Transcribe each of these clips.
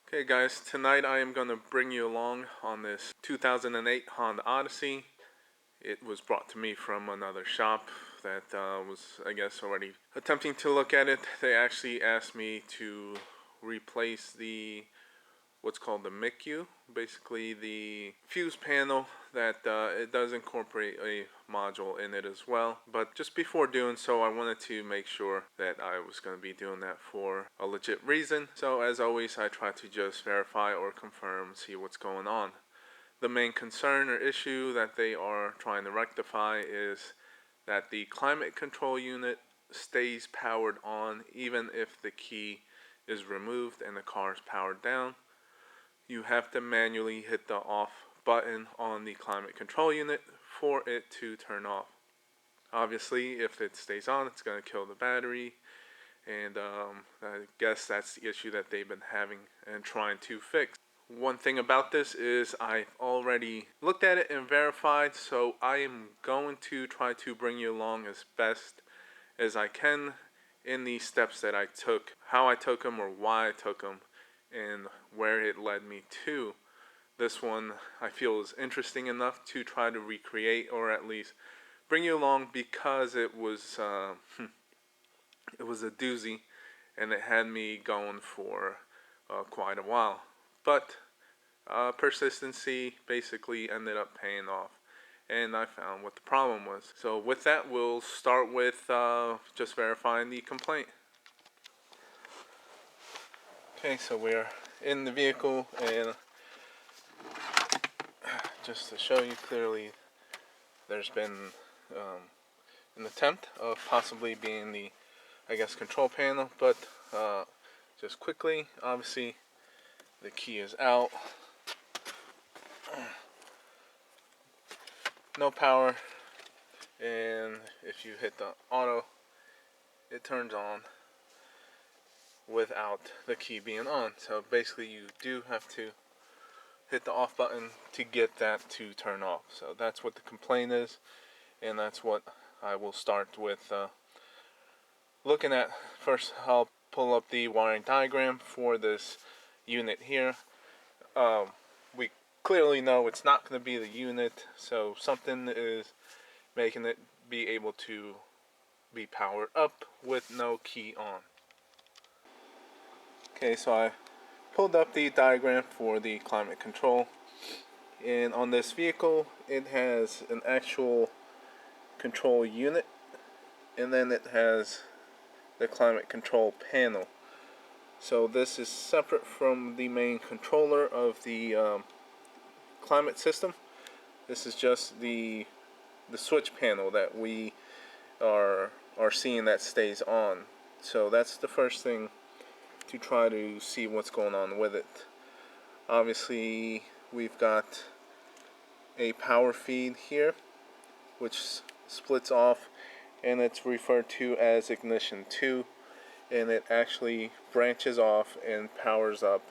Okay guys, tonight I am going to bring you along on this 2008 Honda Odyssey. It was brought to me from another shop that was, I guess, already attempting to look at it. They actually asked me to replace what's called the MICU, basically the fuse panel that it does incorporate a module in it as well. But just before doing so, I wanted to make sure that I was going to be doing that for a legit reason. So as always, I try to just verify or confirm, see what's going on. The main concern or issue that they are trying to rectify is that the climate control unit stays powered on even if the key is removed and the car is powered down. You have to manually hit the off button on the climate control unit for it to turn off. Obviously, if it stays on, it's going to kill the battery, and I guess that's the issue that they've been having and trying to fix. One thing about this is I've already looked at it and verified, so I am going to try to bring you along as best as I can in the steps that I took, how I took them or why I took them, and where it led me to. This one I feel is interesting enough to try to recreate, or at least bring you along, because it was a doozy and it had me going for quite a while. But persistency basically ended up paying off, and I found what the problem was. So with that, we'll start with just verifying the complaint. Okay, so we're in the vehicle, and just to show you clearly, there's been an attempt of possibly being the, I guess, control panel, but just quickly, obviously the key is out, no power, and if you hit the auto, it turns on without the key being on. So basically you do have to hit the off button to get that to turn off. So that's what the complaint is, and that's what I will start with looking at. First, I'll pull up the wiring diagram for this unit here. We clearly know it's not going to be the unit, so something is making it be able to be powered up with no key on. Okay, so I pulled up the diagram for the climate control, and on this vehicle it has an actual control unit, and then it has the climate control panel. So this is separate from the main controller of the climate system. This is just the switch panel that we are seeing that stays on. So that's the first thing to try to see what's going on with it. Obviously we've got a power feed here which splits off, and it's referred to as ignition 2, and it actually branches off and powers up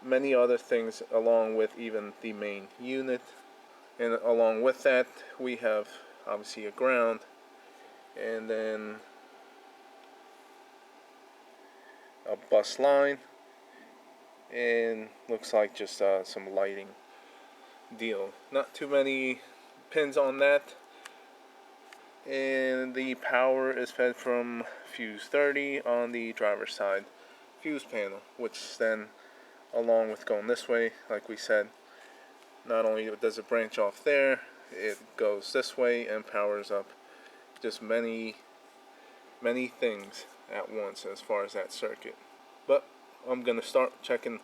many other things along with even the main unit. And along with that we have obviously a ground, and then a bus line, and looks like just some lighting deal. Not too many pins on that. And the power is fed from fuse 30 on the driver's side fuse panel, which then, along with going this way, like we said, not only does it branch off there, it goes this way and powers up just many things at once as far as that circuit. But I'm going to start checking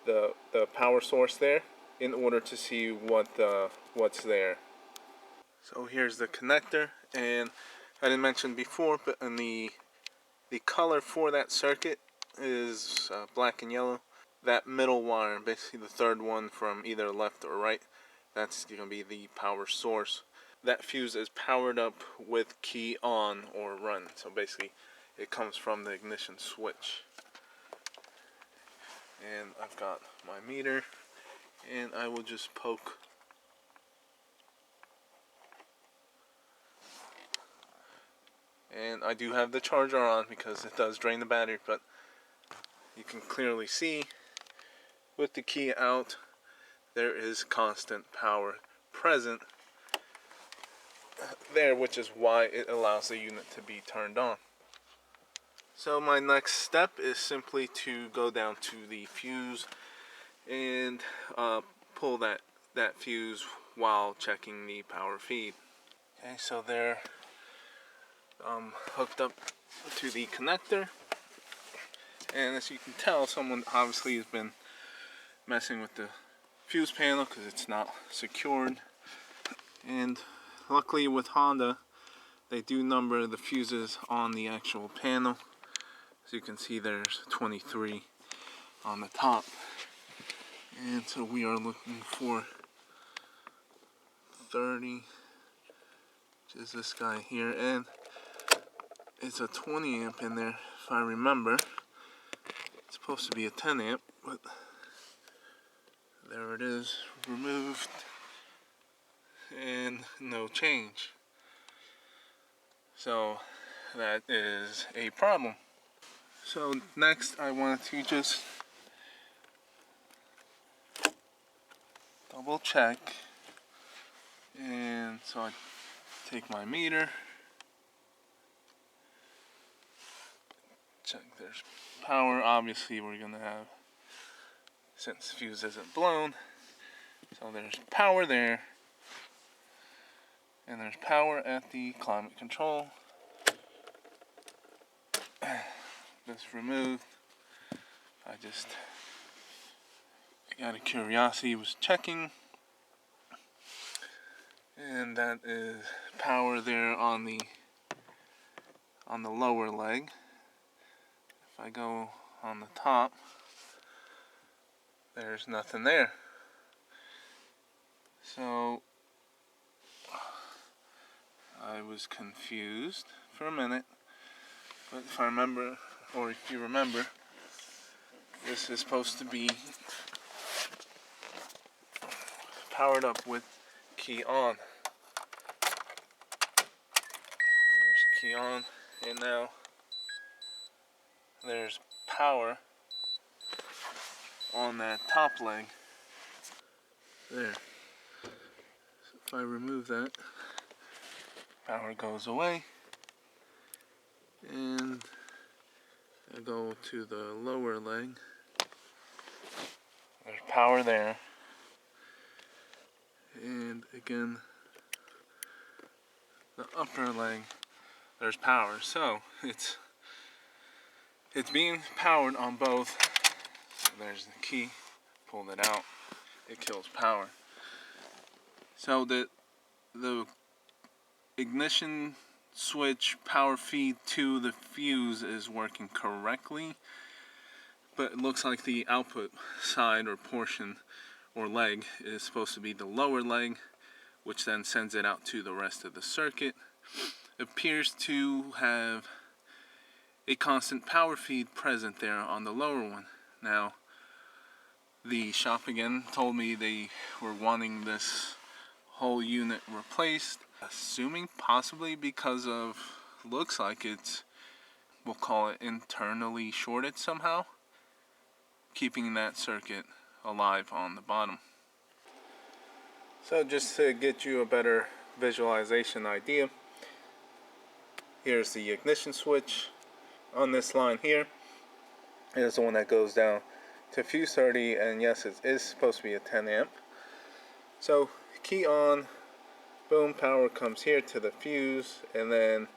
the power source there in order to see what's there. So here's the connector, and I didn't mention before, but in the color for that circuit is black and yellow. That middle wire, basically the third one from either left or right, that's going to be the power source. That fuse is powered up with key on or run, so basically it comes from the ignition switch. And I've got my meter, and I will just poke and I do have the charger on because it does drain the battery, but you can clearly see with the key out, there is constant power present there, which is why it allows the unit to be turned on. So my next step is simply to go down to the fuse and pull that fuse while checking the power feed. Okay, so they're hooked up to the connector, and as you can tell, someone obviously has been messing with the fuse panel because it's not secured. And luckily with Honda, they do number the fuses on the actual panel. As you can see, there's 23 on the top, and so we are looking for 30, which is this guy here, and it's a 20 amp in there if I remember. It's supposed to be a 10 amp, but there it is, removed, and no change. So that is a problem. So next I wanted to just double check, and so I take my meter, check there's power. Obviously we're gonna have, since the fuse isn't blown, so there's power there, and there's power at the climate control. This removed. I just, out of curiosity, was checking, and that is power there on the lower leg. If I go on the top, there's nothing there. So I was confused for a minute, but if I remember, or if you remember, this is supposed to be powered up with key on. There's key on, and now there's power on that top leg. There. So if I remove that, power goes away, and I go to the lower leg. There's power there, and again the upper leg, there's power. So it's being powered on both. So there's the key, pulled it out, it kills power. So the ignition switch power feed to the fuse is working correctly, but it looks like the output side or portion or leg is supposed to be the lower leg, which then sends it out to the rest of the circuit. It appears to have a constant power feed present there on the lower one. Now, the shop again told me they were wanting this whole unit replaced, assuming possibly because of, looks like it's, we'll call it internally shorted somehow, keeping that circuit alive on the bottom. So just to get you a better visualization idea, here's the ignition switch on this line here. Here's the one that goes down to fuse 30, and yes, it is supposed to be a 10 amp. So key on, boom, power comes here to the fuse, and then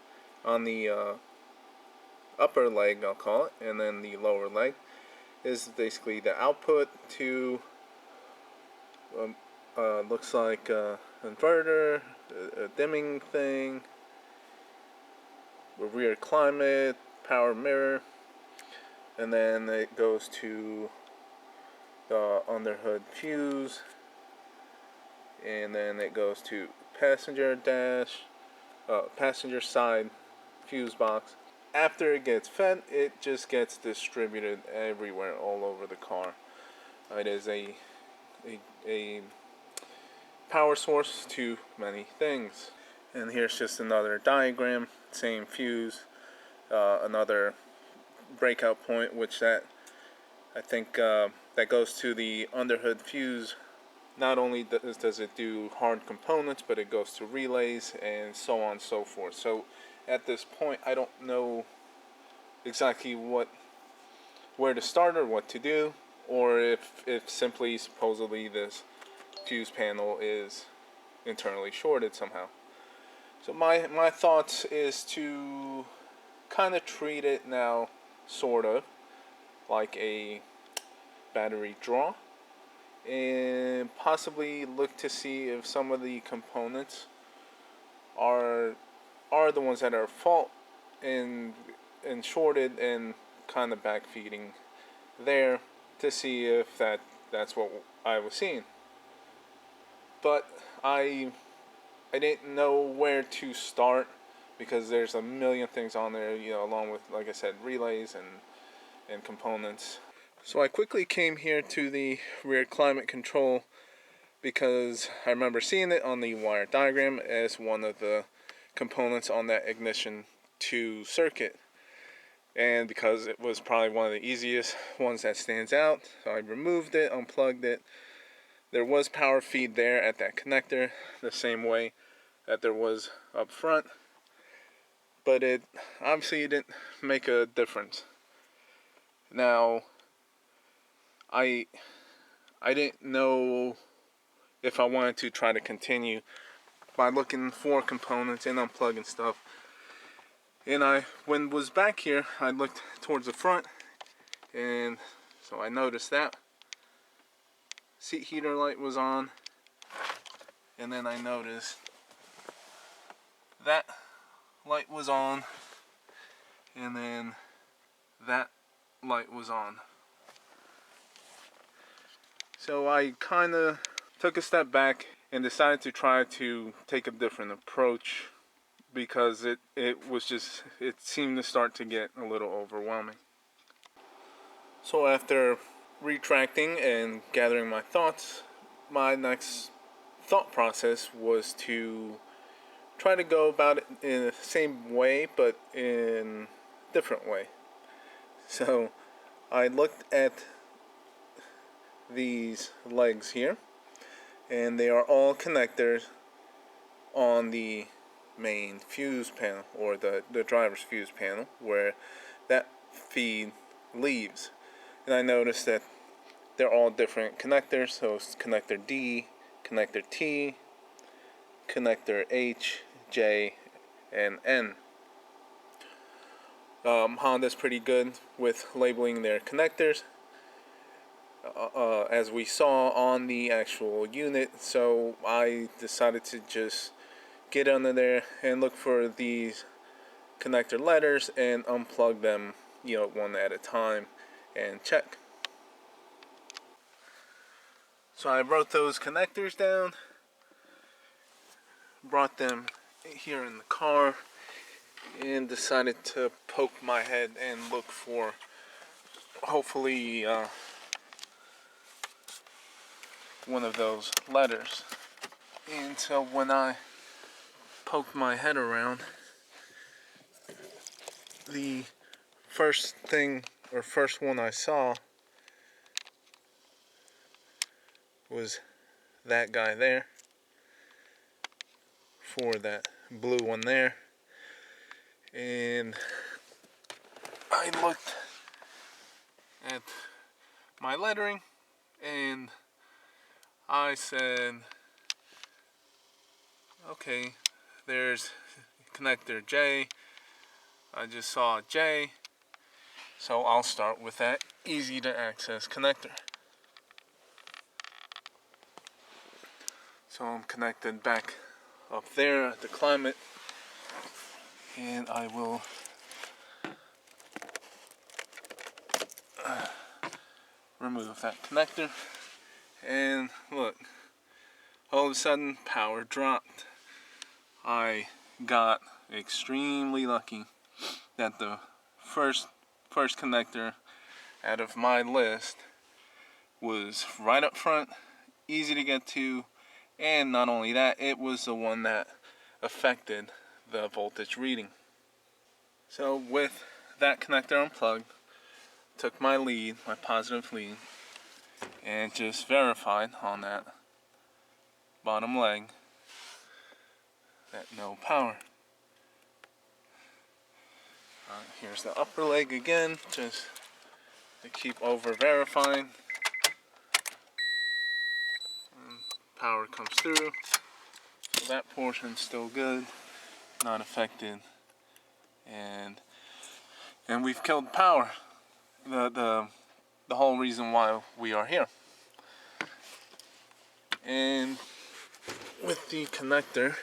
on the upper leg, I'll call it, and then the lower leg is basically the output to looks like a inverter, a dimming thing, a rear climate, power mirror, and then it goes to the underhood fuse, and then it goes to passenger side fuse box. After it gets fed, it just gets distributed everywhere, all over the car. It is a power source to many things. And here's just another diagram, same fuse, another breakout point, which that I think that goes to the underhood fuse. Not only does it do hard components, but it goes to relays and so on and so forth. So at this point, I don't know exactly where to start or what to do, or if simply supposedly this fuse panel is internally shorted somehow. So my thoughts is to kind of treat it now sort of like a battery draw, and possibly look to see if some of the components are the ones that are at fault and shorted, and kind of backfeeding there to see if that's what I was seeing. But I didn't know where to start because there's a million things on there, along with, like I said, relays and components. So I quickly came here to the rear climate control because I remember seeing it on the wire diagram as one of the components on that ignition 2 circuit. And because it was probably one of the easiest ones that stands out, so I removed it, unplugged it. There was power feed there at that connector, the same way that there was up front. But it obviously didn't make a difference. Now, I didn't know if I wanted to try to continue by looking for components and unplugging stuff. And when was back here, I looked towards the front, and so I noticed that seat heater light was on, and then I noticed that light was on, and then that light was on. So I kind of took a step back and decided to try to take a different approach, because it seemed to start to get a little overwhelming. So after retracting and gathering my thoughts, my next thought process was to try to go about it in the same way, but in a different way. So I looked at these legs here, and they are all connectors on the main fuse panel, or the driver's fuse panel, where that feed leaves. And I noticed that they're all different connectors. So it's connector D, connector T, connector H, J, and N. Honda's pretty good with labeling their connectors, as we saw on the actual unit. So I decided to just get under there and look for these connector letters and unplug them, one at a time, and check. So I wrote those connectors down, brought them here in the car, and decided to poke my head and look for, hopefully, one of those letters. And so when I poked my head around, the first one I saw was that guy there, for that blue one there. And I looked at my lettering, and I said, okay, there's connector J. I just saw J, so I'll start with that easy to access connector. So I'm connected back up there at the climate, and I will remove that connector. And look, all of a sudden power dropped. I got extremely lucky that the first connector out of my list was right up front, easy to get to, and not only that, it was the one that affected the voltage reading. So with that connector unplugged, took my lead, my positive lead, and just verified on that bottom leg that no power. Here's the upper leg again, just to keep over verifying. And power comes through, so that portion's still good, not affected, and we've killed power. The whole reason why we are here. And with the connector,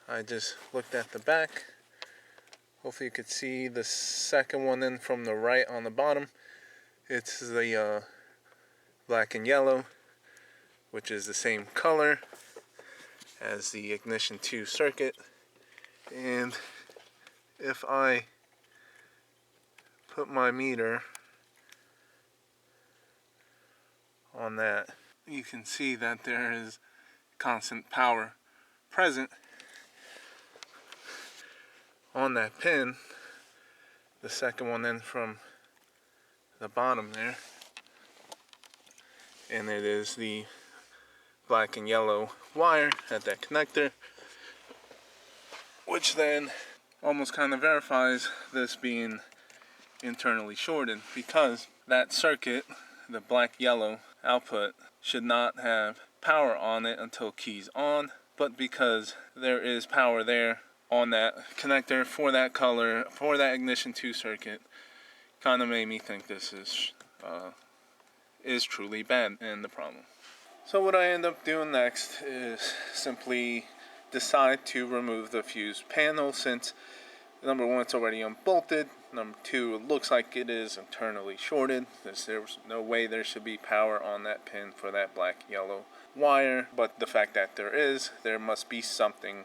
I just looked at the back. Hopefully you could see the second one in from the right on the bottom. It's the black and yellow, which is the same color as the ignition 2 circuit. And if I put my meter on that, you can see that there is constant power present on that pin, the second one in from the bottom there, and it is the black and yellow wire at that connector, which then almost kind of verifies this being internally shorted, because that circuit, the black yellow output, should not have power on it until keys on, but because there is power there on that connector for that color, for that ignition 2 circuit, kind of made me think this is truly bad and the problem. So what I end up doing next is simply decide to remove the fuse panel, since number one, it's already unbolted. Number two, it looks like it is internally shorted. There's no way there should be power on that pin for that black yellow wire, but the fact that there must be something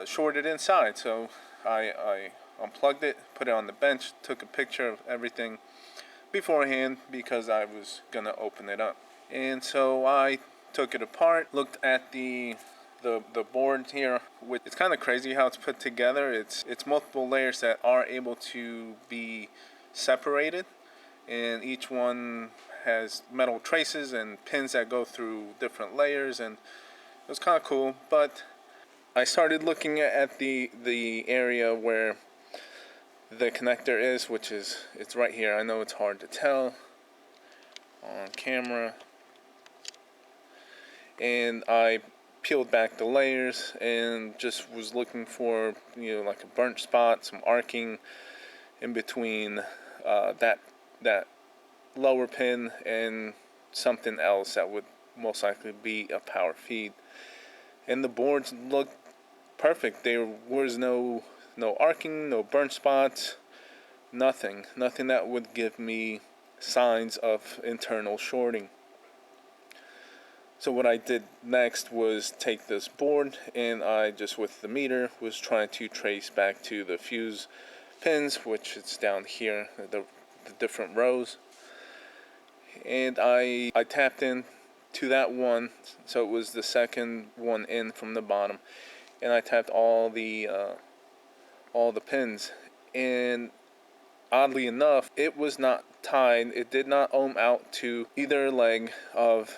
shorted inside. So I unplugged it, put it on the bench, took a picture of everything beforehand because I was gonna open it up. And so I took it apart, looked at the board here. It's kind of crazy how it's put together. It's multiple layers that are able to be separated, and each one has metal traces and pins that go through different layers, and it was kind of cool. But I started looking at the area where the connector is, which is, it's right here. I know it's hard to tell on camera, and I peeled back the layers and just was looking for, like a burnt spot, some arcing in between that lower pin and something else that would most likely be a power feed. And the boards looked perfect. There was no arcing, no burnt spots, nothing that would give me signs of internal shorting. So what I did next was take this board, and I just, with the meter, was trying to trace back to the fuse pins, which it's down here, the different rows. And I tapped in to that one, so it was the second one in from the bottom, and I tapped all the pins, and oddly enough, it was not tied. It did not ohm out to either leg of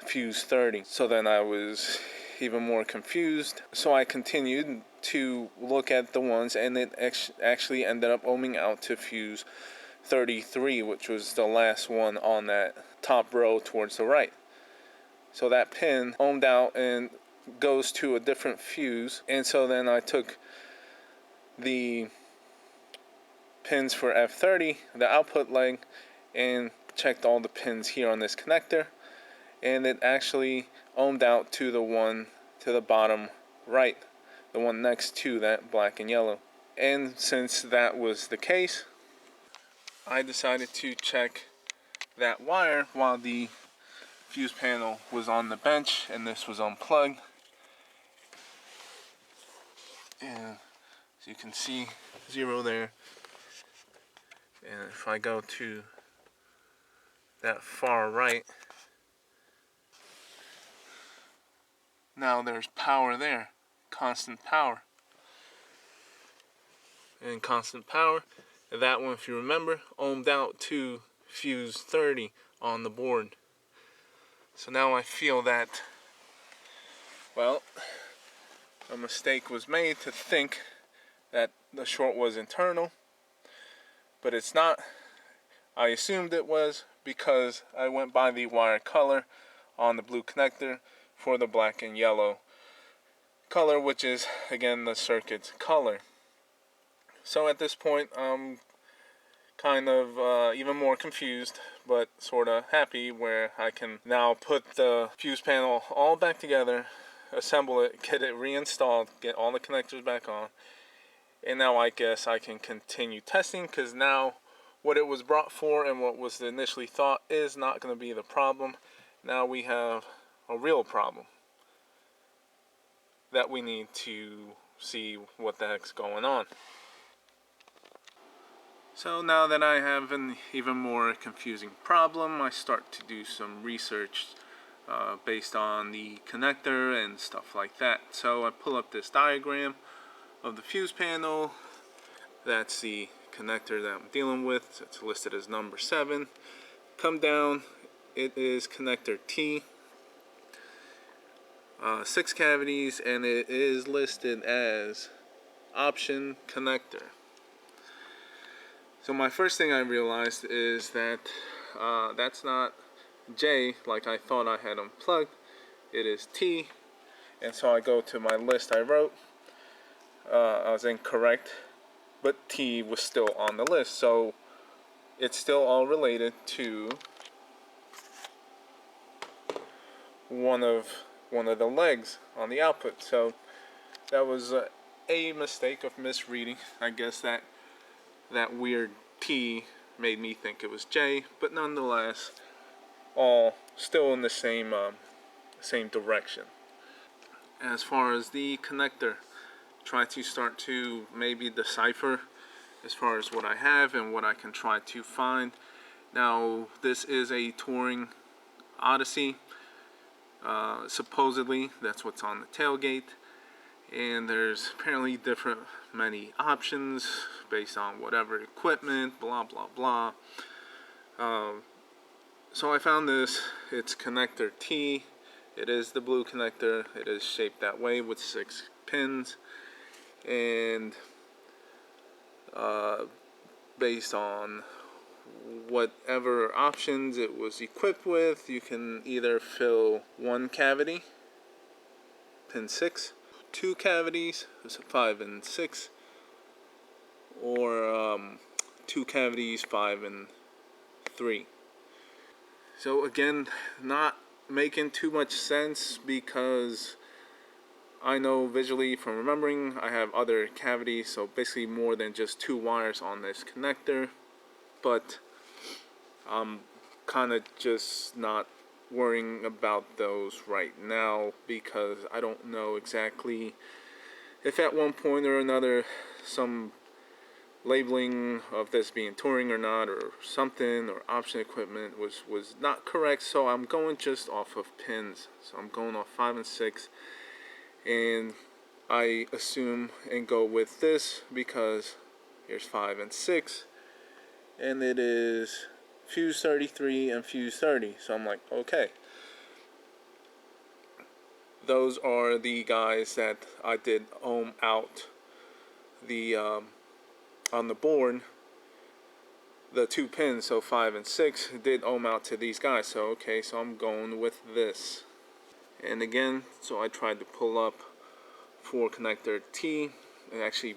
fuse 30. So then I was even more confused. So I continued to look at the ones, and it actually ended up ohming out to fuse 33, which was the last one on that top row towards the right. So that pin ohmed out and goes to a different fuse. And so then I took the pins for F30, the output leg, and checked all the pins here on this connector, and it actually ohmed out to the one to the bottom right, the one next to that black and yellow. And since that was the case, I decided to check that wire while the fuse panel was on the bench and this was unplugged. And as you can see, 0 there. And if I go to that far right, now there's power there, constant power. And constant power That one, if you remember, ohmed out to fuse 30 on the board. So now I feel that, well, a mistake was made to think that the short was internal, but it's not. I assumed it was because I went by the wire color on the blue connector for the black and yellow color, which is again the circuit's color. So at this point I'm kind of even more confused, but sort of happy, where I can now put the fuse panel all back together, assemble it, get it reinstalled, get all the connectors back on, and now I guess I can continue testing, because now what it was brought for and what was initially thought is not going to be the problem. Now we have a real problem that we need to see what the heck's going on. So now that I have an even more confusing problem, I start to do some research based on the connector and stuff like that. So I pull up this diagram of the fuse panel. That's the connector that I'm dealing with. It's listed as number 7. Come down, it is connector T. 6 cavities, and it is listed as option connector. So my first thing I realized is that that's not J like I thought I had unplugged. It is T, and so I go to my list I wrote. I was incorrect, but T was still on the list, so it's still all related to one of the legs on the output. So that was a mistake of misreading. I guess that weird T made me think it was J, but nonetheless, all still in the same direction. As far as the connector, try to start to maybe decipher as far as what I have and what I can try to find. Now, this is a touring Odyssey. Supposedly, that's what's on the tailgate. And there's apparently many options based on whatever equipment, blah blah blah. So I found this. It's connector T. It is the blue connector. It is shaped that way with 6 pins, and based on whatever options it was equipped with, you can either fill 1 cavity, pin 6, 2 cavities, 5 and 6, or 2 cavities, 5 and 3. So again, not making too much sense, because I know visually from remembering I have other cavities, so basically more than just 2 wires on this connector. But I'm kind of just not worrying about those right now, because I don't know exactly if at one point or another some labeling of this being touring or not, or something, or option equipment was not correct. So I'm going just off of pins. So I'm going off 5 and 6, and I assume and go with this because here's 5 and 6, and it is fuse 33 and fuse 30. So I'm like, okay, those are the guys that I did ohm out the on the board, the 2 pins, so 5 and 6 did ohm out to these guys. So okay, so I'm going with this. And again, so I tried to pull up for connector T, and actually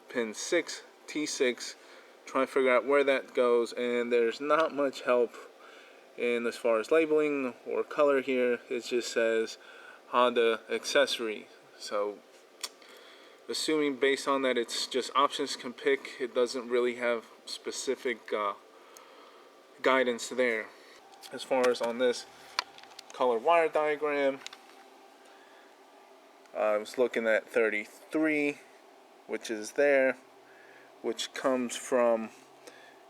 pin 6, T6, try to figure out where that goes, and there's not much help in as far as labeling or color here. It just says Honda accessory. So assuming based on that it's just options can pick, it doesn't really have specific guidance there. As far as on this color wire diagram, I was looking at 33, which is there, which comes from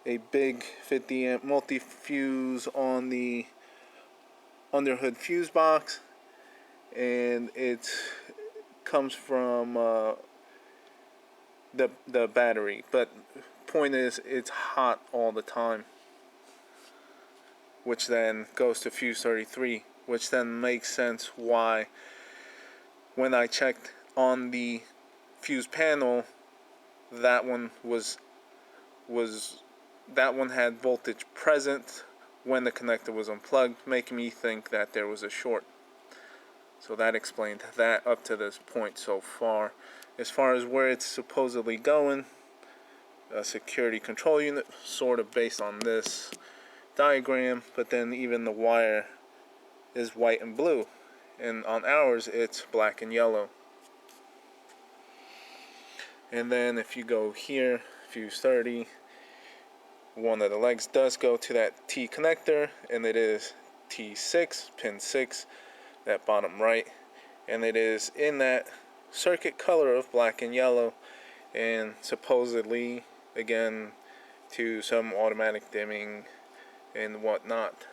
a big 50 amp multi-fuse on the underhood fuse box, and it comes from the battery. But point is it's hot all the time, which then goes to fuse 33, which then makes sense why when I checked on the fuse panel, that one had voltage present when the connector was unplugged, making me think that there was a short. So that explained that up to this point so far. As far as where it's supposedly going, a security control unit, sort of based on this diagram, but then even the wire is white and blue, and on ours it's black and yellow. And then if you go here, fuse 30, one of the legs does go to that T connector, and it is T6, pin 6, that bottom right, and it is in that circuit color of black and yellow, and supposedly, again, to some automatic dimming and whatnot.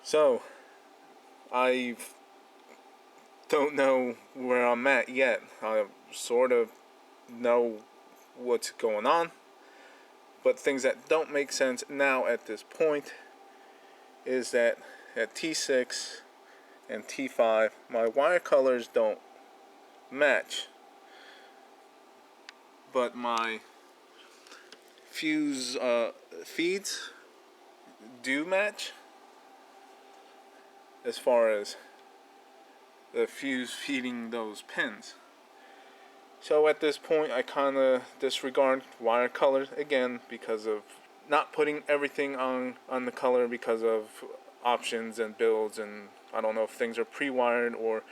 So, I don't know where I'm at yet. I sort of know what's going on, but things that don't make sense now at this point is that at T6 and T5, my wire colors don't match, but my fuse feeds do match as far as the fuse feeding those pins. So at this point I kind of disregard wire colors again because of not putting everything on the color because of options and builds, and I don't know if things are pre-wired or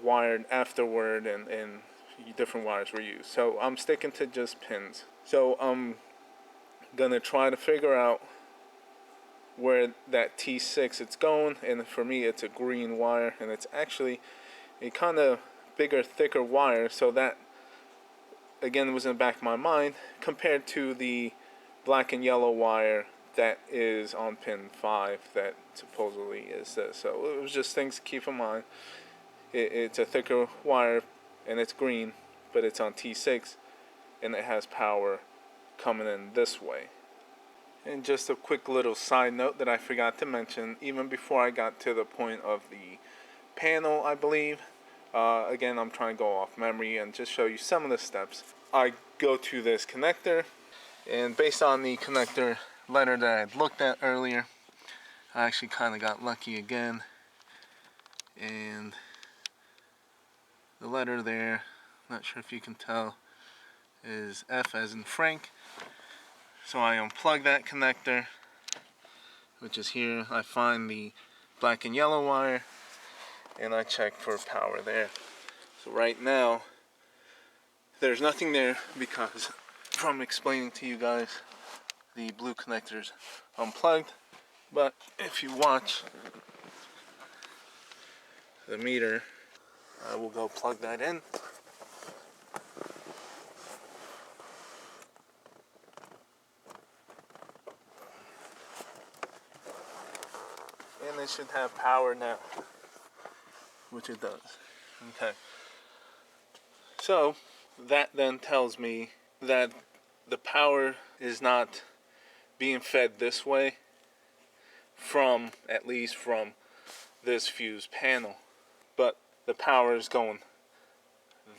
wired afterward, and different wires were used. So I'm sticking to just pins. So I'm gonna try to figure out where that T6 it's going, and for me it's a green wire, and it's actually a kind of bigger, thicker wire, so that again was in the back of my mind compared to the black and yellow wire that is on pin 5 that supposedly is this. So it was just things to keep in mind. It's a thicker wire and it's green, but it's on T6 and it has power coming in this way. And just a quick little side note that I forgot to mention, even before I got to the point of the panel, I believe, again, I'm trying to go off memory and just show you some of the steps. I go to this connector, and based on the connector letter that I had looked at earlier, I actually kind of got lucky again, and the letter there, not sure if you can tell, is F as in Frank. So I unplug that connector, which is here. I find the black and yellow wire, and I check for power there. So right now, there's nothing there because from explaining to you guys, the blue connector's unplugged. But if you watch the meter, I will go plug that in. And it should have power now, which it does. Okay. So that then tells me that the power is not being fed this way from, at least from this fuse panel, but the power is going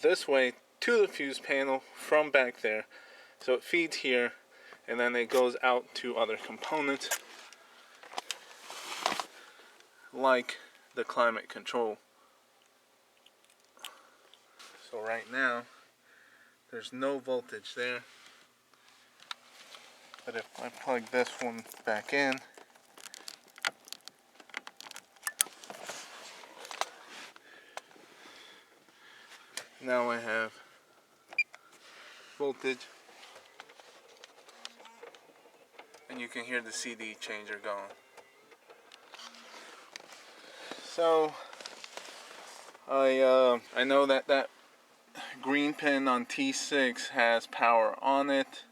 this way to the fuse panel from back there. So it feeds here and then it goes out to other components like the climate control. So right now there's no voltage there, but if I plug this one back in, now I have voltage, and you can hear the CD changer going. So I know that that green pin on T6 has power on it,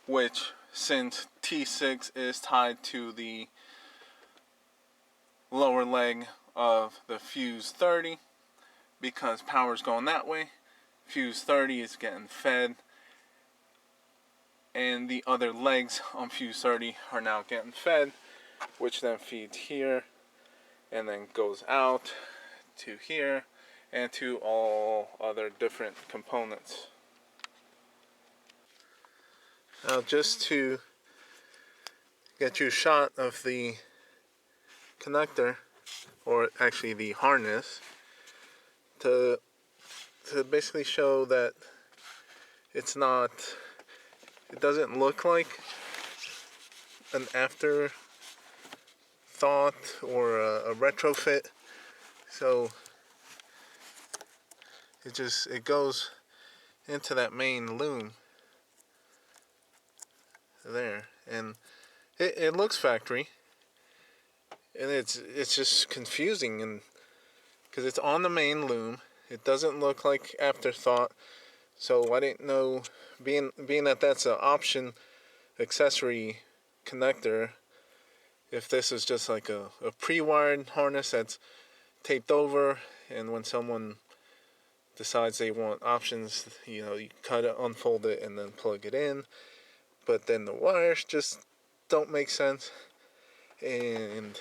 which, since T6 is tied to the lower leg of the fuse 30, because power's going that way. Fuse 30 is getting fed, and the other legs on fuse 30 are now getting fed, which then feeds here and then goes out to here and to all other different components. Now, just to get you a shot of the connector, or actually the harness, to basically show that it doesn't look like an afterthought or a retrofit. So it goes into that main loom there, and it looks factory, and it's just confusing, and because it's on the main loom, it doesn't look like afterthought. So I didn't know, being that that's an option accessory connector, if this is just like a pre-wired harness that's taped over, and when someone decides they want options, you cut it, unfold it, and then plug it in. But then the wires just don't make sense, and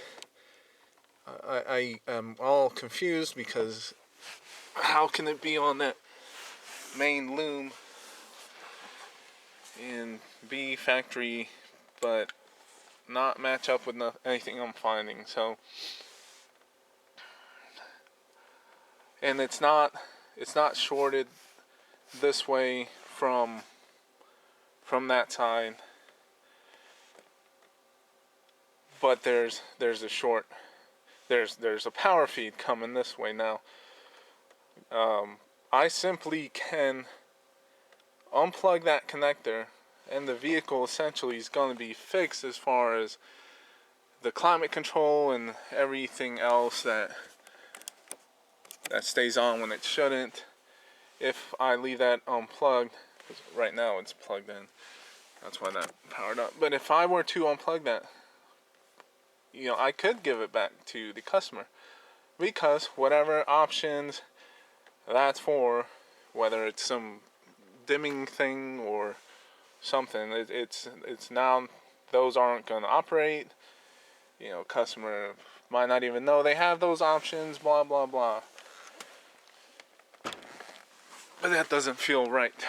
I am all confused, because how can it be on that main loom and be factory but not match up with anything I'm finding? So, and it's not shorted this way from that side, but there's a power feed coming this way now. I simply can unplug that connector, and the vehicle essentially is going to be fixed as far as the climate control and everything else that stays on when it shouldn't. If I leave that unplugged, because right now it's plugged in, that's why that powered up. But if I were to unplug that, I could give it back to the customer, because whatever options that's for, whether it's some dimming thing or something, it's now those aren't going to operate. Customer might not even know they have those options, blah blah blah. But that doesn't feel right.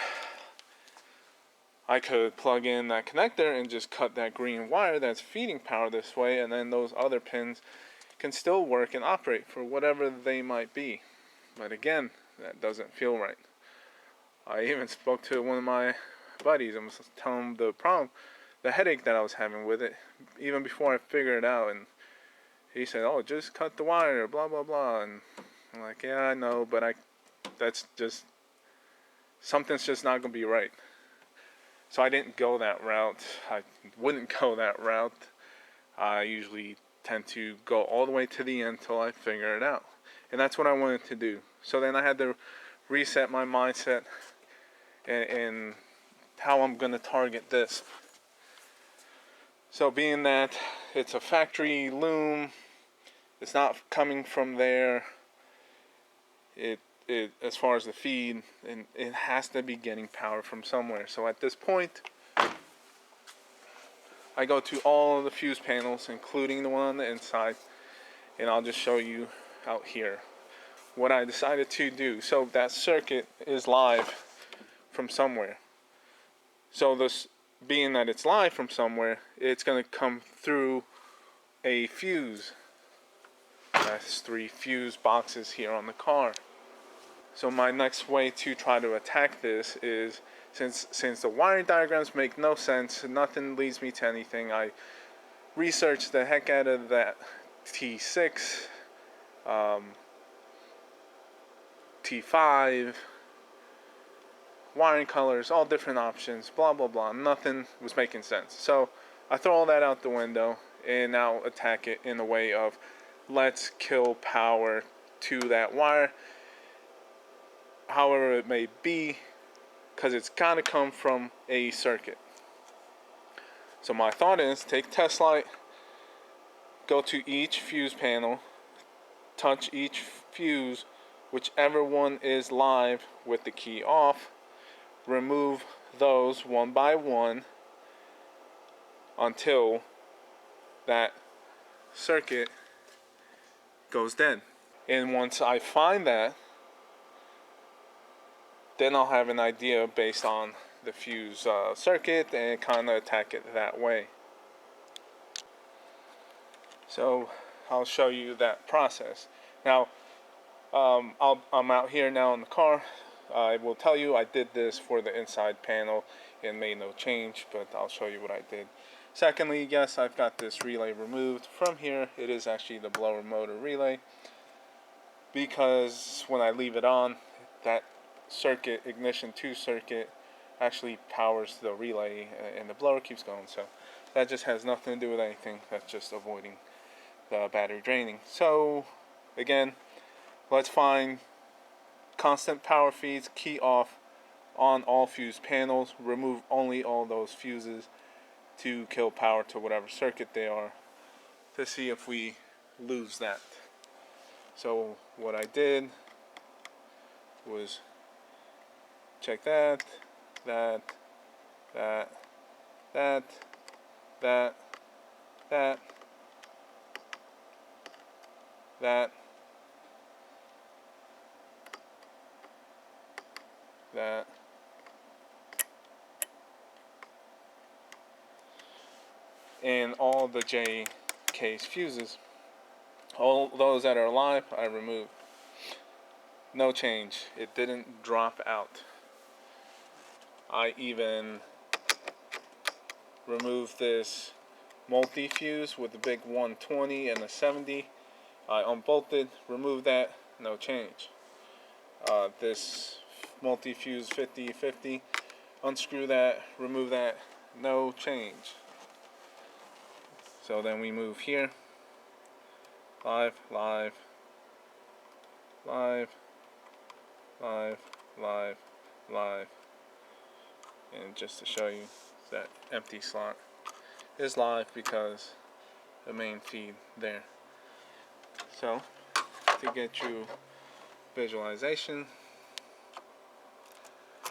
I could plug in that connector and just cut that green wire that's feeding power this way, and then those other pins can still work and operate for whatever they might be. But again, that doesn't feel right. I even spoke to one of my buddies and was telling him the problem, the headache that I was having with it, even before I figured it out. And he said, "Oh, just cut the wire, blah blah blah." And I'm like, "Yeah, I know, but that's just, something's just not gonna be right." So I didn't go that route. I wouldn't go that route. I usually tend to go all the way to the end till I figure it out. And that's what I wanted to do. So then I had to reset my mindset and how I'm going to target this. So being that it's a factory loom, it's not coming from there, it as far as the feed, and it has to be getting power from somewhere. So at this point, I go to all of the fuse panels, including the one on the inside, and I'll just show you out here what I decided to do. So that circuit is live from somewhere. So this, being that it's live from somewhere, it's going to come through a fuse. That's 3 fuse boxes here on the car. So my next way to try to attack this is, since the wiring diagrams make no sense, nothing leads me to anything, I researched the heck out of that T6, T5, wiring colors, all different options, blah blah blah. Nothing was making sense. So I throw all that out the window and now attack it in the way of, let's kill power to that wire, however it may be, because it's got to come from a circuit. So my thought is, take test light, go to each fuse panel, touch each fuse whichever one is live with the key off, remove those one by one until that circuit goes dead. And once I find that, then I'll have an idea based on the fuse circuit and kind of attack it that way. So I'll show you that process. Now, I'm out here now in the car. I will tell you I did this for the inside panel and made no change, but I'll show you what I did. Secondly, yes, I've got this relay removed from here. It is actually the blower motor relay, because when I leave it on, that circuit, ignition 2 circuit, actually powers the relay and the blower keeps going. So that just has nothing to do with anything. That's just avoiding the battery draining. So again, let's find constant power feeds, key off on all fuse panels, remove only all those fuses to kill power to whatever circuit they are, to see if we lose that. So what I did was check that, that, that, that, that, that, that, that, and all the J case fuses. All those that are alive, I removed. No change. It didn't drop out. I even removed this multi-fuse with the big 120 and a 70. I unbolted, removed that, no change. This multi-fuse 50-50, unscrew that, remove that, no change. So then we move here. Live, live, live, live, live, live. And just to show you, that empty slot is live because the main feed there. So to get you visualization,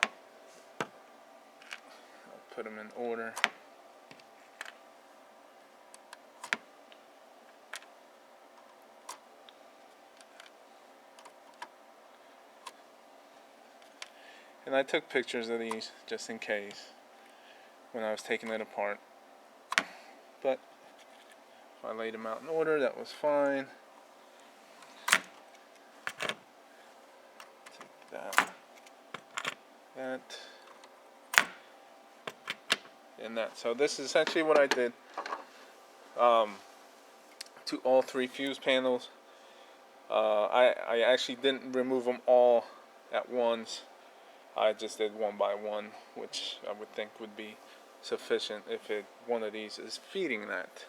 I'll put them in order. And I took pictures of these just in case when I was taking it apart. But if I laid them out in order, that was fine. Take that, that, and that. So this is essentially what I did to all 3 fuse panels. I actually didn't remove them all at once. I just did one by one, which I would think would be sufficient if one of these is feeding that.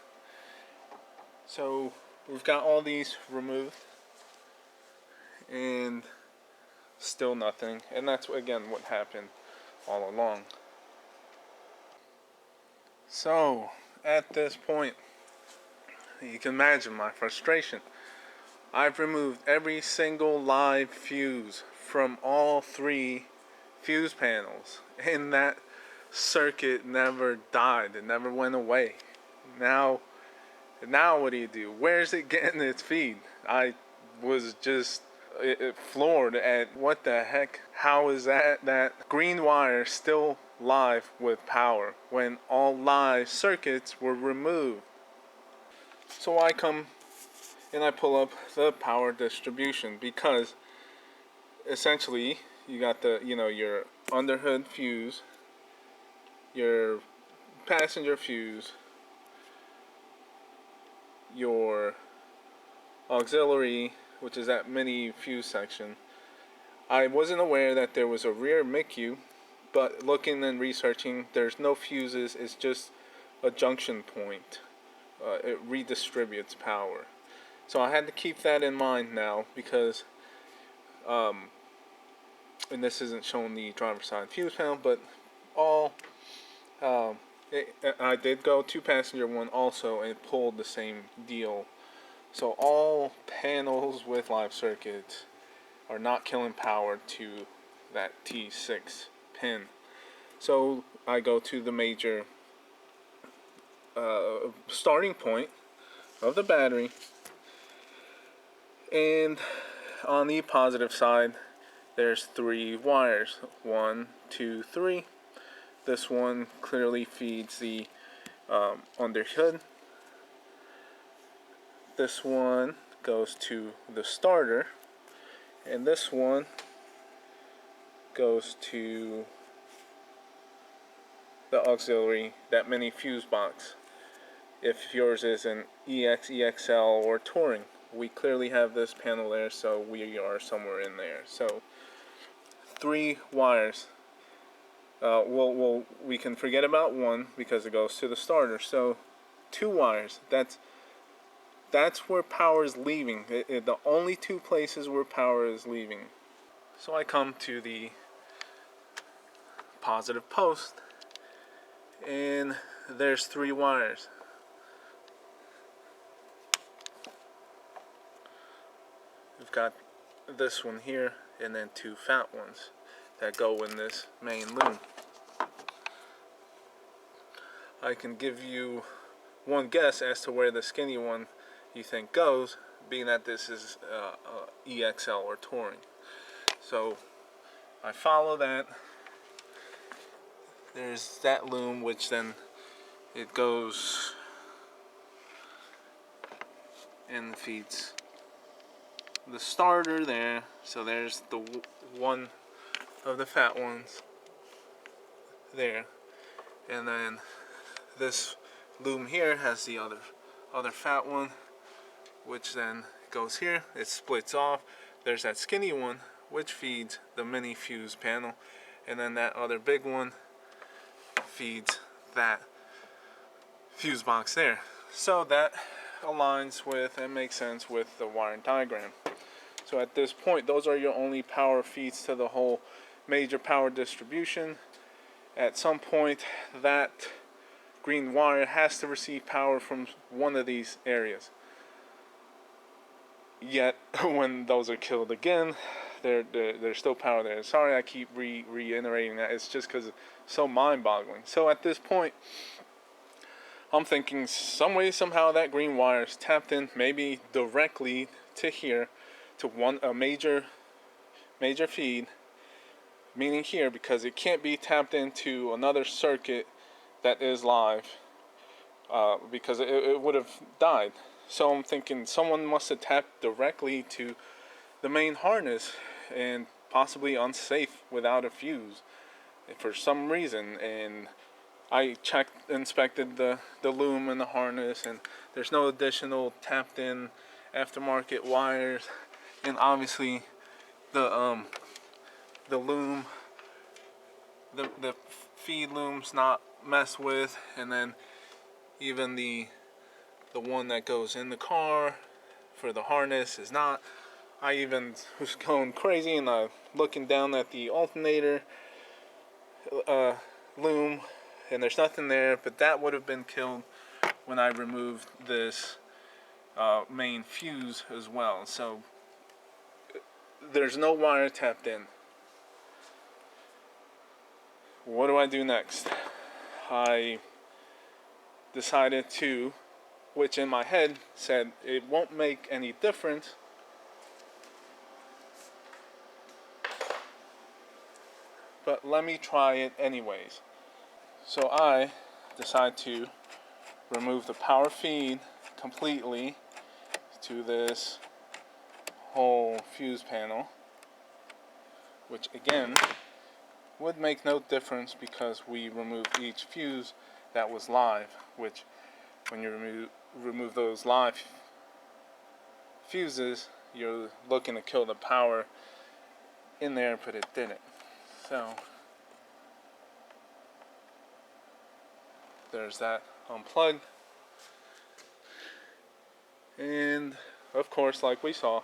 So we've got all these removed and still nothing, and that's again what happened all along. So at this point, you can imagine my frustration. I've removed every single live fuse from all 3 fuse panels, and that circuit never died. It never went away. Now what do? Where's it getting its feed? I was just floored at what the heck. How is that green wire still live with power when all live circuits were removed? So I come and I pull up the power distribution, because essentially you got your underhood fuse, your passenger fuse, your auxiliary, which is that mini fuse section. I wasn't aware that there was a rear MICU, but looking and researching, there's no fuses. It's just a junction point. It redistributes power. So I had to keep that in mind now, because and this isn't showing the driver's side fuse panel, but all I did go 2 passenger one also, and it pulled the same deal. So all panels with live circuits are not killing power to that T6 pin. So I go to the major starting point of the battery, and on the positive side there's 3 wires. 1, 2, 3. This one clearly feeds the underhood. This one goes to the starter, and this one goes to the auxiliary, that mini fuse box. If yours is an EX, EXL, or Touring, we clearly have this panel there, so we are somewhere in there. So 3 wires. We can forget about 1 because it goes to the starter. So 2 wires. That's where power is leaving. The only 2 places where power is leaving. So I come to the positive post, and there's 3 wires. We've got this one here, and then 2 fat ones that go in this main loom. I can give you one guess as to where the skinny one you think goes, being that this is EXL or Touring. So I follow that. There's that loom, which then it goes and feeds the starter there. So there's the one of the fat ones there, and then this loom here has the other fat one, which then goes here. It splits off. There's that skinny one, which feeds the mini fuse panel, and then that other big one feeds that fuse box there. So that aligns with and makes sense with the wiring diagram. So at this point, those are your only power feeds to the whole major power distribution. At some point, that green wire has to receive power from one of these areas. Yet, when those are killed again, there's still power there. Sorry I keep reiterating that. It's just because it's so mind-boggling. So at this point, I'm thinking some way, somehow, that green wire is tapped in, maybe directly to here, to a major feed, meaning here, because it can't be tapped into another circuit that is live, because it would have died. So I'm thinking someone must have tapped directly to the main harness, and possibly unsafe without a fuse for some reason. And I inspected the loom and the harness, and there's no additional tapped in aftermarket wires. And obviously the loom, the feed loom's not messed with, and then even the one that goes in the car for the harness is not. I even was going crazy and looking down at the alternator loom, and there's nothing there, but that would have been killed when I removed this main fuse as well. So there's no wire tapped in. What do I do next? I decided to, which in my head said it won't make any difference, but let me try it anyways. So I decide to remove the power feed completely to this whole fuse panel, which again would make no difference because we removed each fuse that was live, which when you remove those live fuses, you're looking to kill the power in there, but it didn't. So there's that unplugged, and of course, like we saw,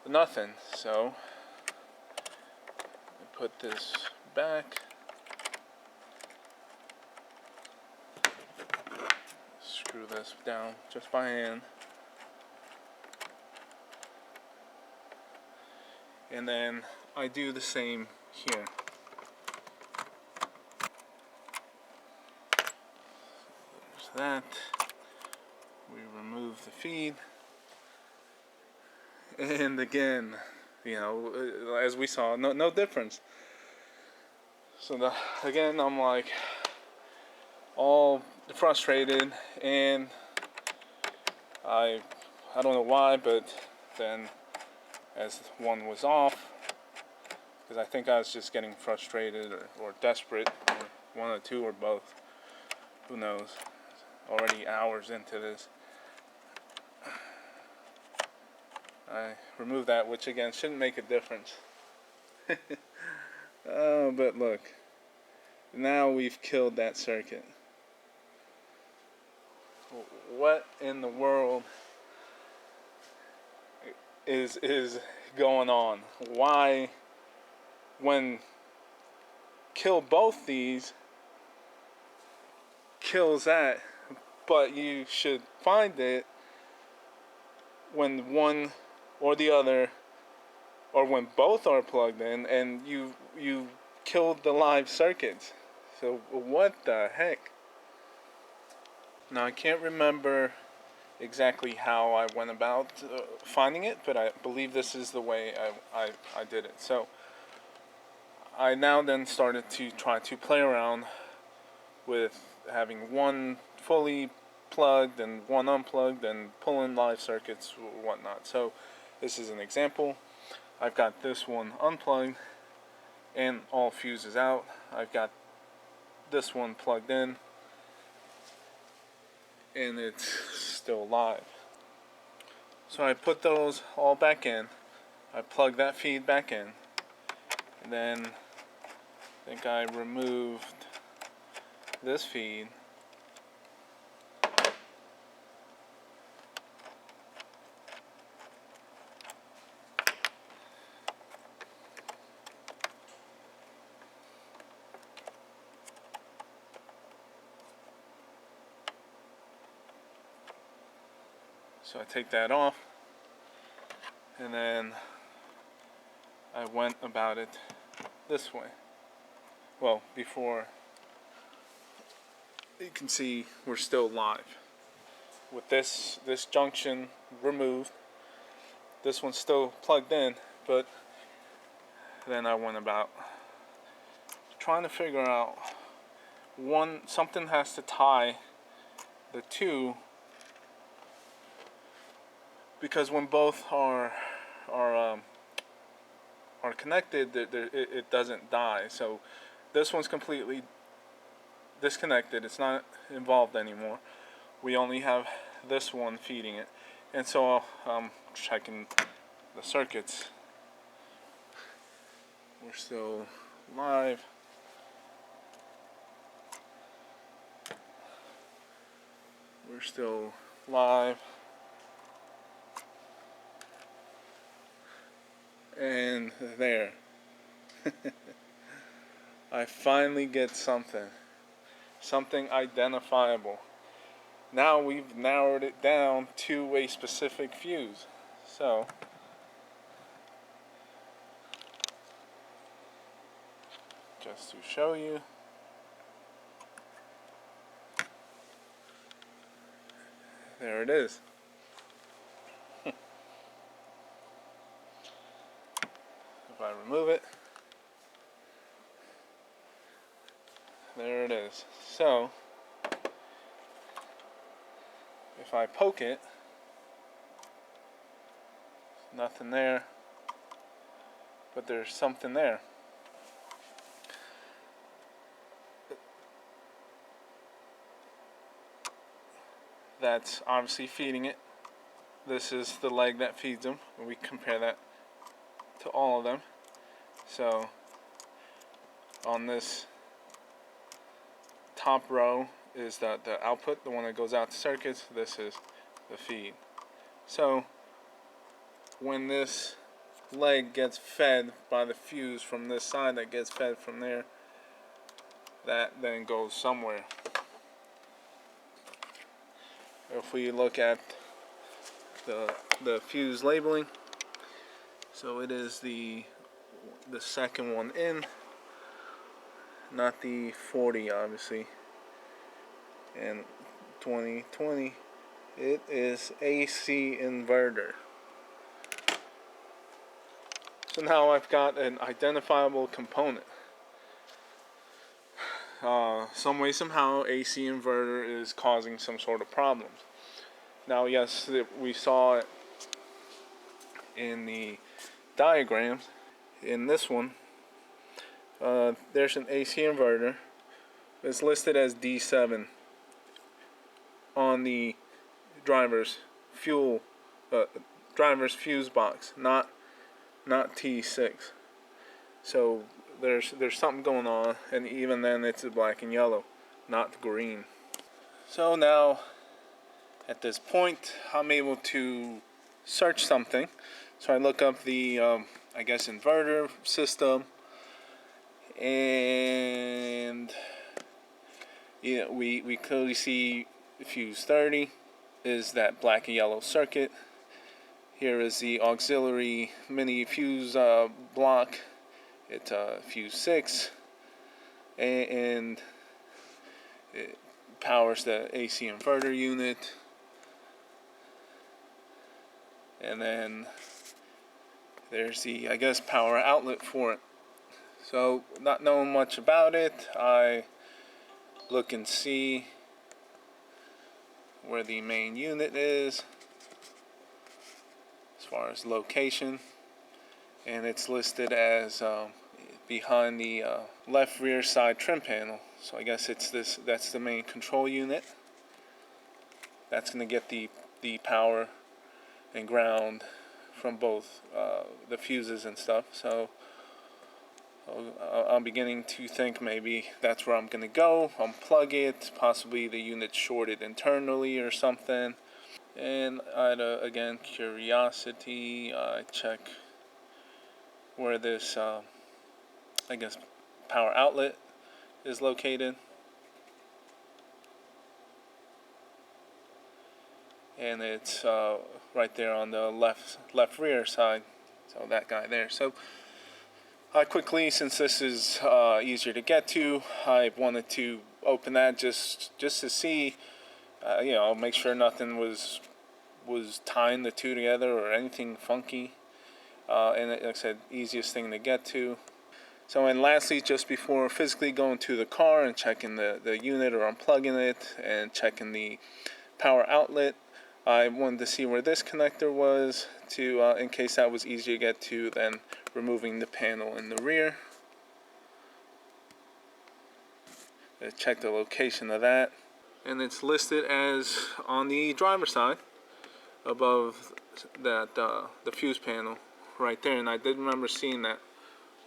nothing. So I put this back, screw this down just by hand, And then I do the same here. There's that. We remove the feed. And again, you know, as we saw, no difference. So again, I'm like all frustrated, and I don't know why, but then as one was off, because I think I was just getting frustrated or desperate, or one or two or both, who knows, already hours into this. I removed that, which again shouldn't make a difference. Oh, but look, now we've killed that circuit. What in the world is going on? Why, when kill both these, kills that, but you should find it when one or the other, or when both are plugged in, and you killed the live circuits. So what the heck? Now I can't remember exactly how I went about finding it, but I believe this is the way I did it. So I now then started to try to play around with having one fully plugged and one unplugged and pulling live circuits or whatnot. So this is an example. I've got this one unplugged and all fuses out. I've got this one plugged in and it's still live. So I put those all back in. I plug that feed back in, and then I think I removed this feed. So I take that off, and then I went about it this way. Well, before, you can see we're still live. With this junction removed, this one's still plugged in, but then I went about trying to figure out something has to tie the two, because when both are connected, it doesn't die. So this one's completely disconnected. It's not involved anymore. We only have this one feeding it. And so I'm checking the circuits. We're still live. We're still live. And there. I finally get something identifiable. Now we've narrowed it down to a specific fuse. So just to show you, there it is. If I remove it, there it is. So if I poke it, nothing there, but there's something there. That's obviously feeding it. This is the leg that feeds them. We compare that to all of them. So on this top row is the output, the one that goes out to circuits. This is the feed. So when this leg gets fed by the fuse from this side, that gets fed from there, that then goes somewhere. If we look at the fuse labeling, So it is the second one in, not the 40 obviously. And 2020, it is AC inverter. So now I've got an identifiable component. Some way, somehow, AC inverter is causing some sort of problems. Now, yes, we saw it in the diagrams. In this one, there's an AC inverter. It's listed as D7 on the driver's fuse box, not T6. So there's something going on, and even then it's black and yellow, not green. So now at this point I'm able to search something. So I look up the I guess inverter system, and yeah, we clearly see fuse 30 is that black and yellow circuit. Here is the auxiliary mini fuse block. It's fuse 6, and it powers the AC inverter unit. And then there's the, I guess, power outlet for it. So, not knowing much about it, I look and see where the main unit is as far as location, and it's listed as behind the left rear side trim panel. So I guess it's this. That's the main control unit. That's going to get the power and ground from both the fuses and stuff. So I'm beginning to think maybe that's where I'm going to go. Unplug it. Possibly the unit's shorted internally or something. And out of, again, curiosity, I check where this I guess power outlet is located, and it's right there on the left rear side, so that guy there. So I quickly, since this is easier to get to, I wanted to open that just to see, make sure nothing was tying the two together or anything funky, and like I said, easiest thing to get to. So, and lastly, just before physically going to the car and checking the unit or unplugging it and checking the power outlet, I wanted to see where this connector was, to in case that was easier to get to than removing the panel in the rear. Check the location of that, and it's listed as on the driver's side above that the fuse panel right there. And I did remember seeing that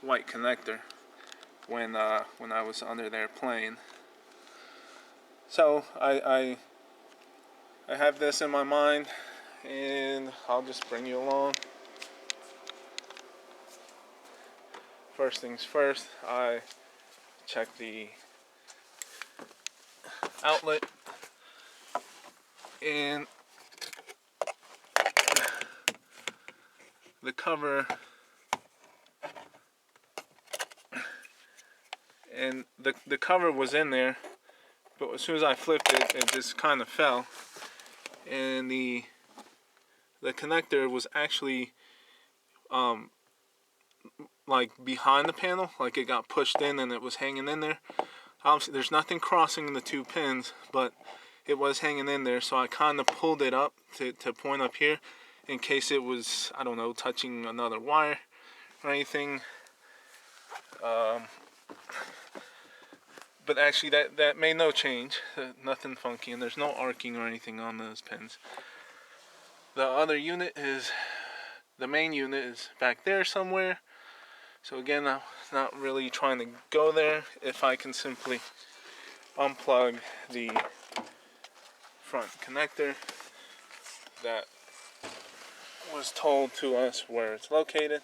white connector when I was under there playing. So I have this in my mind, and I'll just bring you along. First things first, I check the outlet, and the cover, and the cover was in there, but as soon as I flipped it, it just kind of fell, and the connector was actually like behind the panel, like it got pushed in and it was hanging in there. Obviously there's nothing crossing the two pins, but it was hanging in there, so I kind of pulled it up to point up here in case it was, I don't know, touching another wire or anything. But actually that made no change, nothing funky, and there's no arcing or anything on those pins. The other unit is, the main unit is back there somewhere. So again, I'm not really trying to go there. If I can simply unplug the front connector that was told to us where it's located,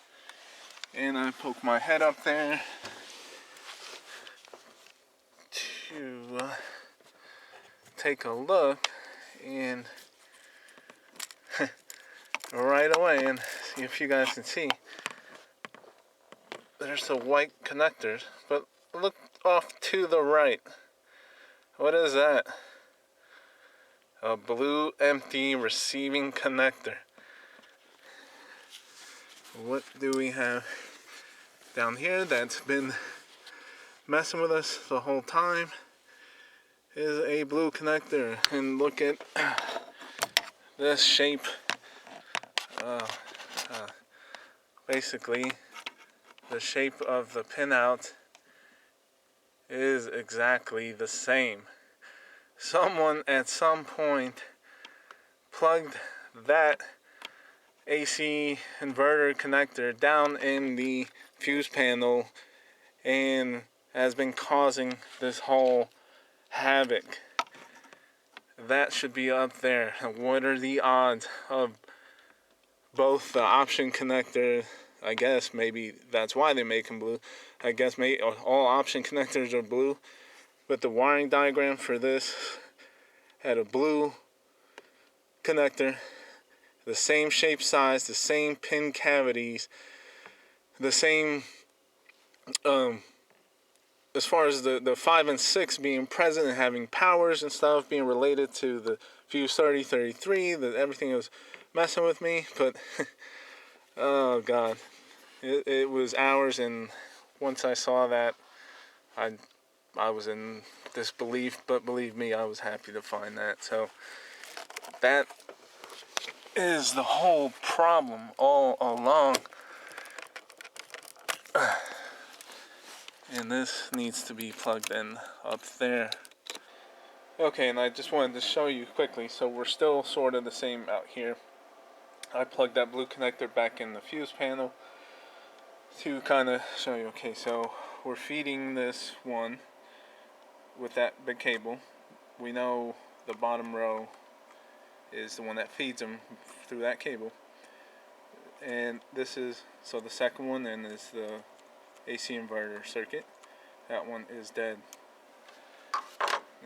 and I poke my head up there to take a look, and right away, and see if you guys can see, there's the white connectors, but look off to the right. What is that? A blue empty receiving connector. What do we have down here that's been messing with us the whole time? Is a blue connector. And look at this shape. Basically, the shape of the pinout is exactly the same. Someone at some point plugged that AC inverter connector down in the fuse panel and has been causing this whole havoc. That should be up there. What are the odds of both the option connector? I guess maybe that's why they make them blue. I guess maybe all option connectors are blue, but the wiring diagram for this had a blue connector, the same shape size, the same pin cavities, the same as far as the 5 and 6 being present and having powers and stuff being related to the fuse 3033, that everything was messing with me. But oh god, it was hours, and once I saw that, I was in disbelief, but believe me, I was happy to find that. So that is the whole problem all along. And this needs to be plugged in up there. Okay, and I just wanted to show you quickly, so we're still sort of the same out here. I plugged that blue connector back in the fuse panel to kind of show you. Okay, so we're feeding this one with that big cable. We know the bottom row is the one that feeds them through that cable. And this is, so the second one then is the AC inverter circuit. That one is dead.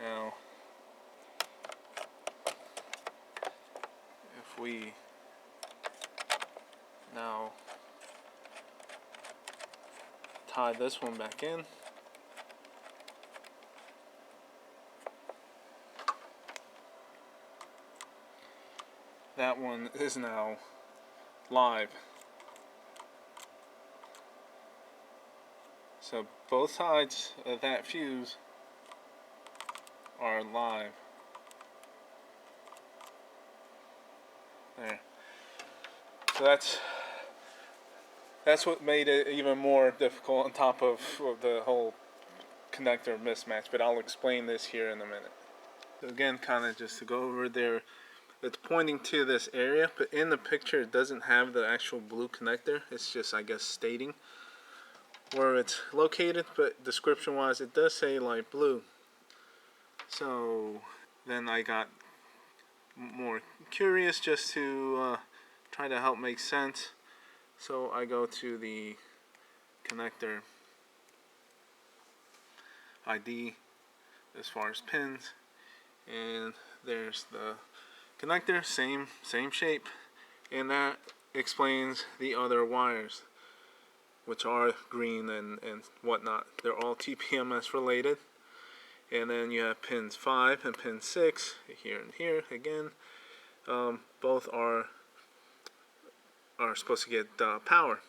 Now, if we now tie this one back in, that one is now live. So both sides of that fuse are live. There. So that's what made it even more difficult on top of the whole connector mismatch. But I'll explain this here in a minute. So again, kind of just to go over there, it's pointing to this area, but in the picture it doesn't have the actual blue connector. It's just, I guess, stating where it's located, but description wise it does say light blue. So then I got more curious just to try to help make sense. So I go to the connector ID as far as pins, and there's the connector, same shape, and that explains the other wires, which are green and whatnot. They're all TPMS related. And then you have pins 5 and pin 6 here and here again. Both are supposed to get power.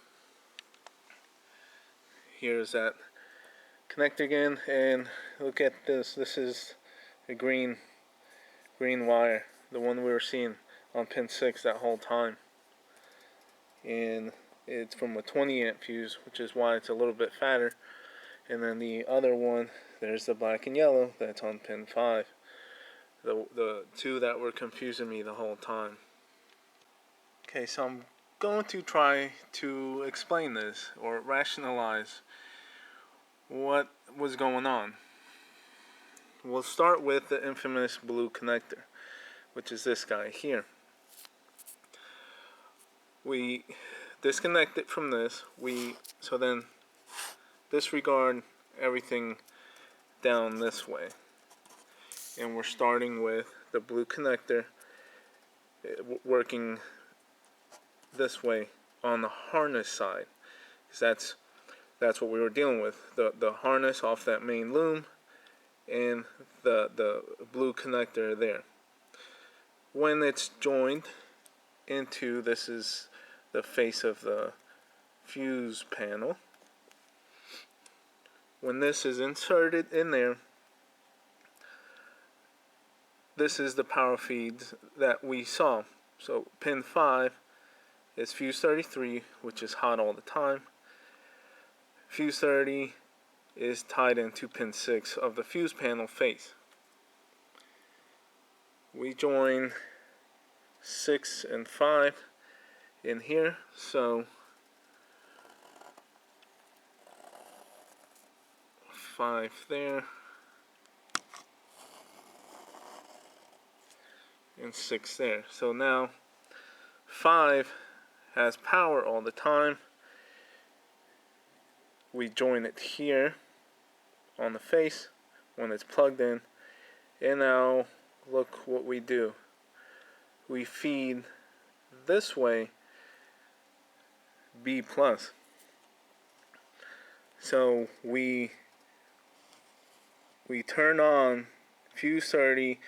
Here's that connector again, and look at this. This is a green wire, the one we were seeing on pin 6 that whole time. And it's from a 20 amp fuse, which is why it's a little bit fatter. And then the other one, there's the black and yellow, that's on pin 5. The two that were confusing me the whole time. Okay, so I'm going to try to explain this or rationalize what was going on. We'll start with the infamous blue connector, which is this guy here. We disconnect it from this. So then disregard everything down this way, and we're starting with the blue connector working this way on the harness side, because that's That's what we were dealing with. The harness off that main loom and the blue connector there. When it's joined into, this is the face of the fuse panel. When this is inserted in there, this is the power feeds that we saw. So pin 5 is fuse 33, which is hot all the time. Fuse 30 is tied into pin 6 of the fuse panel face. We join 6 and 5 in here, so 5 there and 6 there. So now 5 has power all the time. We join it here on the face when it's plugged in, and now look what we do. We feed this way B plus. So we turn on fuse 30,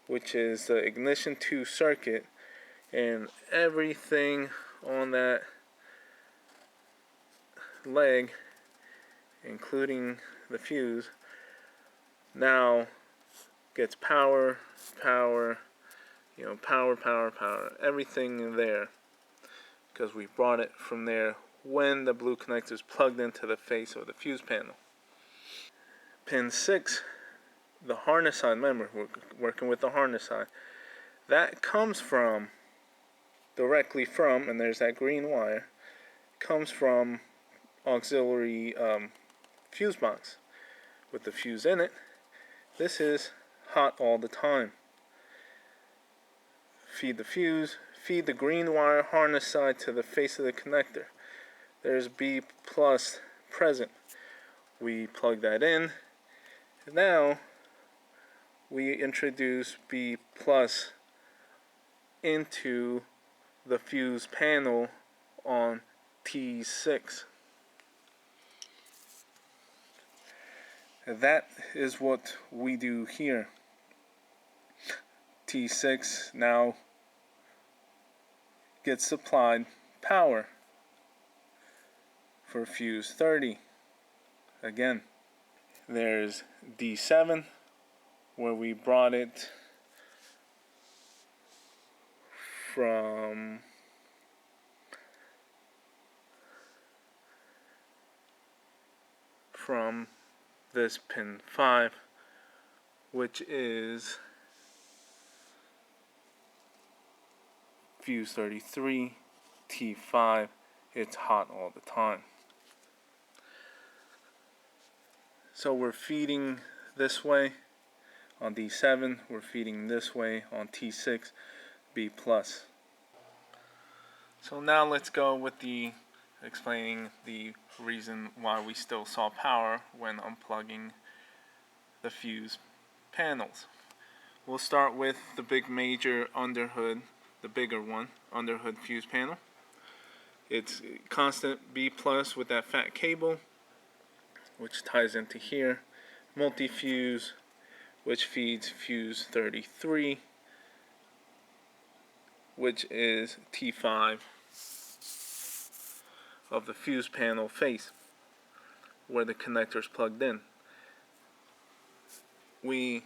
which is the ignition 2 circuit, and everything on that leg, including the fuse, now gets power, everything there, because we brought it from there when the blue connector is plugged into the face of the fuse panel. Pin 6, the harness side, remember we're working with the harness side, that comes from, directly from, and there's that green wire, comes from auxiliary fuse box with the fuse in it. This is hot all the time. Feed the fuse, feed the green wire harness side to the face of the connector. There's B plus present. We plug that in. Now we introduce B plus into the fuse panel on T6. That is what we do here. T6 now gets supplied power for fuse 30. Again, there's D7, where we brought it from this pin 5, which is fuse 33, T5. It's hot all the time. So we're feeding this way on D7, we're feeding this way on T6, B plus. So now let's go with the explaining the reason why we still saw power when unplugging the fuse panels. We'll start with the big major underhood, the bigger one, underhood fuse panel. It's constant B plus with that fat cable, which ties into here. Multi-fuse, which feeds fuse 33, which is T5 of the fuse panel face, where the connector is plugged in. We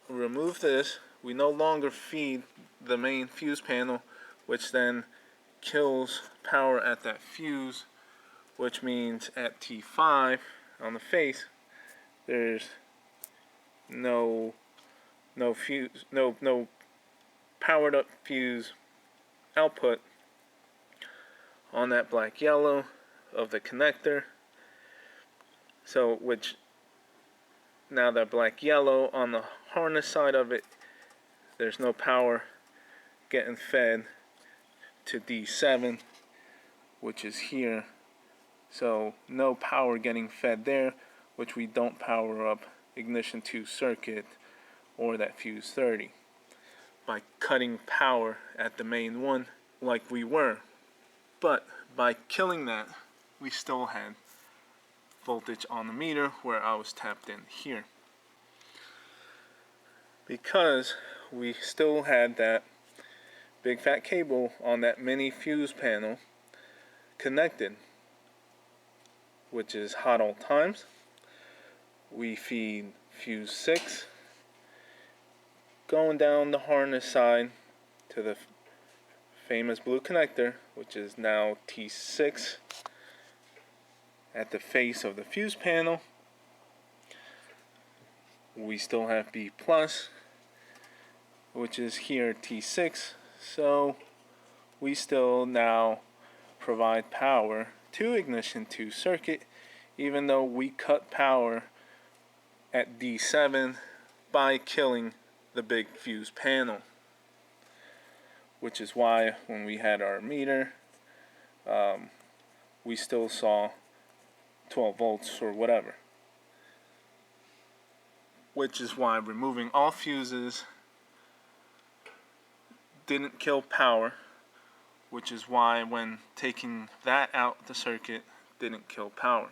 remove this. We no longer feed the main fuse panel, which then kills power at that fuse, which means at T5 on the face there's no powered up fuse output on that black yellow of the connector. So which now that black yellow on the harness side of it, there's no power getting fed to D7, which is here. So no power getting fed there, which we don't power up ignition 2 circuit or that fuse 30 by cutting power at the main one like we were. But by killing that, we still had voltage on the meter where I was tapped in here. Because we still had that big fat cable on that mini fuse panel connected, which is hot all times. We feed fuse 6 going down the harness side to the famous blue connector, which is now T6 at the face of the fuse panel. We still have B plus, which is here T6, so we still now provide power to ignition 2 circuit, even though we cut power at D7 by killing the big fuse panel, which is why when we had our meter, we still saw 12 volts or whatever, which is why removing all fuses didn't kill power, which is why when taking that out the circuit didn't kill power.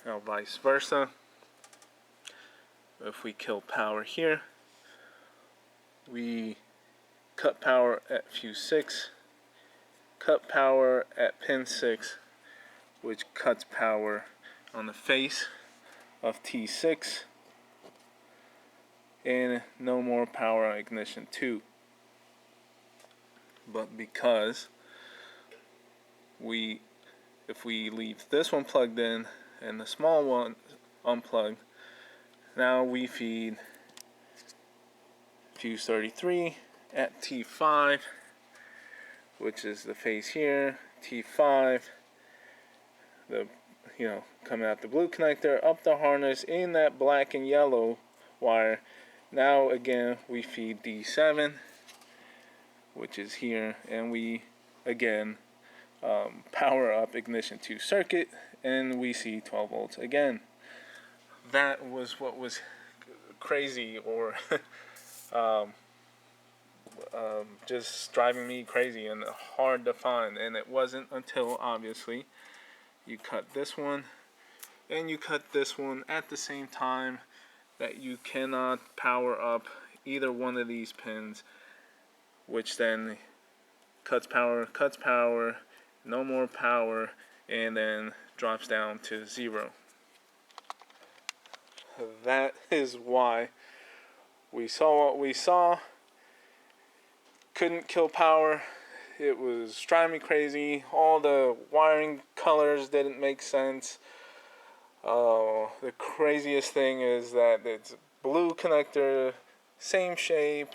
Now vice versa, if we kill power here, we cut power at fuse 6, cut power at pin 6, which cuts power on the face of T6, and no more power on ignition 2. But because if we leave this one plugged in and the small one unplugged, now we feed fuse 33 at T5, which is the face here, T5, coming out the blue connector, up the harness in that black and yellow wire. Now again we feed D7, which is here, and we again power up ignition 2 circuit, and we see 12 volts again. That was what was crazy, or just driving me crazy and hard to find. And it wasn't until obviously you cut this one and you cut this one at the same time that you cannot power up either one of these pins, which then cuts power, no more power, and then drops down to 0. That is why we saw what we saw. Couldn't kill power. It was driving me crazy. All the wiring colors didn't make sense. The craziest thing is that it's blue connector, same shape,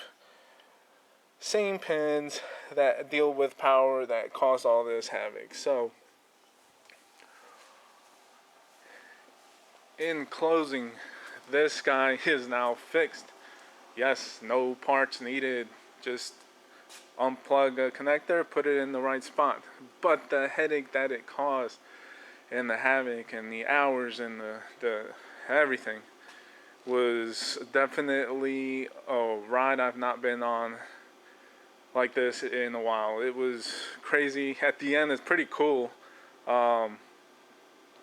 same pins that deal with power that caused all this havoc. So, in closing, this guy is now fixed. Yes, no parts needed. Just unplug a connector, put it in the right spot. But the headache that it caused, and the havoc, and the hours, and the everything, was definitely a ride I've not been on like this in a while. It was crazy. At the end, it's pretty cool.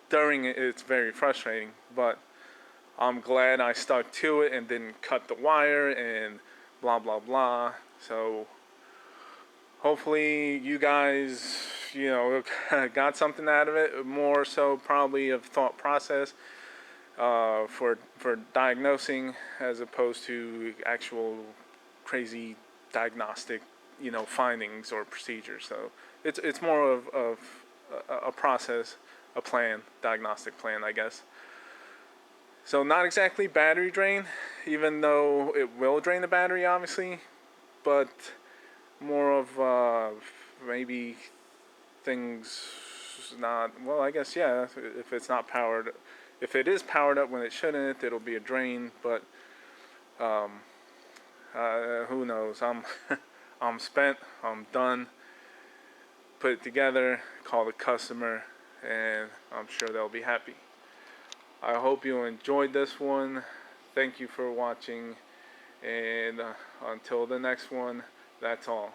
During it, it's very frustrating, but I'm glad I stuck to it and didn't cut the wire and blah blah blah. So hopefully you guys, got something out of it. More so probably of thought process for diagnosing, as opposed to actual crazy diagnostic findings or procedures. So it's more of a process, a plan, diagnostic plan, I guess. So not exactly battery drain, even though it will drain the battery obviously, but more of maybe things not, well, I guess, yeah, if it's not powered, if it is powered up when it shouldn't, it'll be a drain. But who knows? I'm spent. I'm done. Put it together, call the customer, and I'm sure they'll be happy. I hope you enjoyed this one. Thank you for watching, and until the next one, that's all.